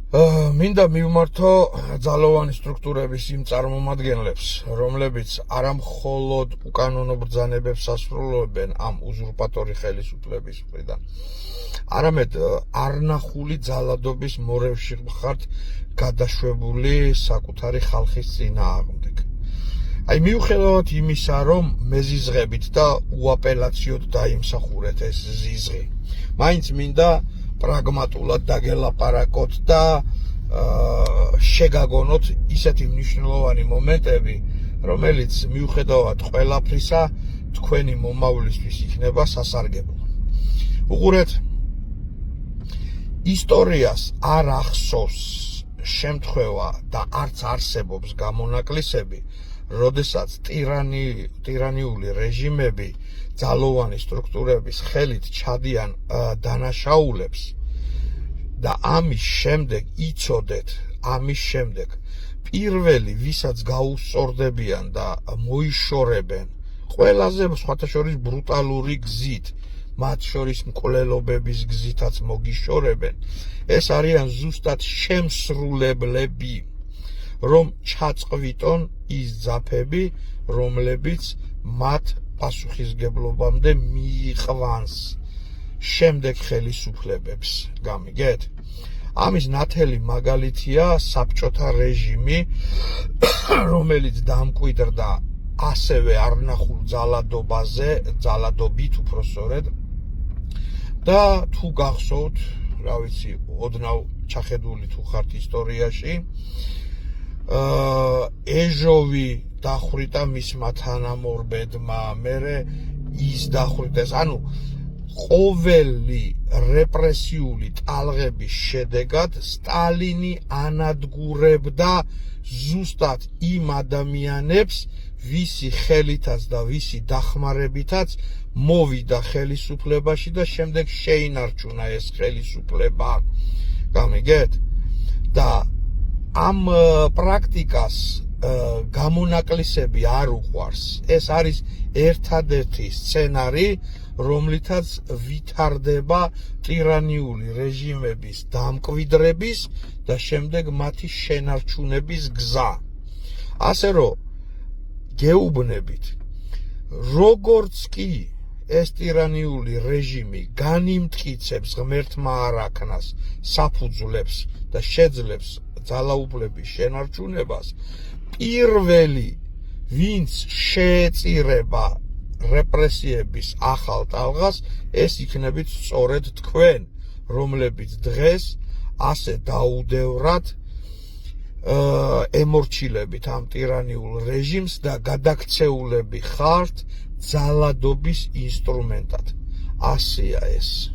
მინდა მივმართო ძალოვანი სტრუქტურების იმ წარმომადგენლებს, რომლებიც არა მხოლოდ უკანონო ბრძანებებს ასრულებენ ამ უზურპატორი ხელისუფლების მხრიდან, არამედ არნახული ძალადობის მორევში ხართ გადაშვებული საკუთარი ხალხის წინააღმდეგ. Აი მიუხედავად იმისა, რომ მეზიზღებით და უაპელაციოდ დაიმსახურეთ ეს ზიზღი, მაინც მინდა პრაგმატულად დაგელაპარაკოთ და შეგაგონოთ ისეთი მნიშვნელოვანი მომენტები, რომელიც მიუხედავად ყველაფრისა თქვენი მომავლისთვის იქნება სასარგებლო. უყურეთ, ისტორიას არ ახსოვს შემთხვევა და არც არსებობს გამონაკლისები, როდესაც ტირანიული რეჟიმები ძალოვანი სტრუქტურების ხელით ჩადიან დანაშაულებს და ამის შემდეგ იცოდეთ, პირველი ვისაც გაუსწორდებიან და მოიშორებენ ყველაზე სხვათა შორის ბრუტალური გზით, მათ შორის მკვლელობების გზითაც მოგიშორებენ, ეს არიან ზუსტად შემსრულებლები, რომ ჩაწყვიტონ ის ძაფები, რომლებიც მათ პასუხისგებლობამდე მიიყვანს შემდეგ ხელისუფლებებს. გამიგეთ? ამის ნათელი მაგალითია საბჭოთა რეჟიმი, რომელიც დამკვიდრდა ასევე არნახულ ძალადობით უпроსორედ და თუ გახსოვთ, რა ვიცი, ოდნავ ჩახედული თუ ხართ ისტორიაში, ეჟოვი დახვრიტა მისმა თანამორბედმა, მერე ის დახვრიტეს, ანუ ყოველი რეპრესიული ტალღების შედეგად სტალინი ანადგურებდა ზუსტად იმ ადამიანებს, ვისი ხელითაც და ვისი დახმარებითაც მოვიდა ხელისუფლებაში და შემდეგ შეინარჩუნა ეს ხელისუფლება. გამიგეთ? და ამ პრაქტიკას გამონაკლისები არ უყვარს. ეს არის ერთადერთი სცენარი, რომლითაც ვითარდება ტირანიული რეჟიმების დამკვიდრების და შემდეგ მათი შენარჩუნების გზა. ასე რომ გეუბნებით, როგორც კი ეს ტირანიული რეჟიმი განიმტკიცებს ღმერთმა არაქნას საფუძვლებს და შეძლებს ძალაუფლების შენარჩუნებას, პირველი, ვინც შეეწირება რეპრესიების ახალ ტალღას, ეს იქნებით სწორედ თქვენ, რომლებიც დღეს ასე დაუდევრად ემორჩილებით ამ ტირანიულ რეჟიმს და გადაქცეულები ხართ ძალადობის ინსტრუმენტად. ასეა ეს.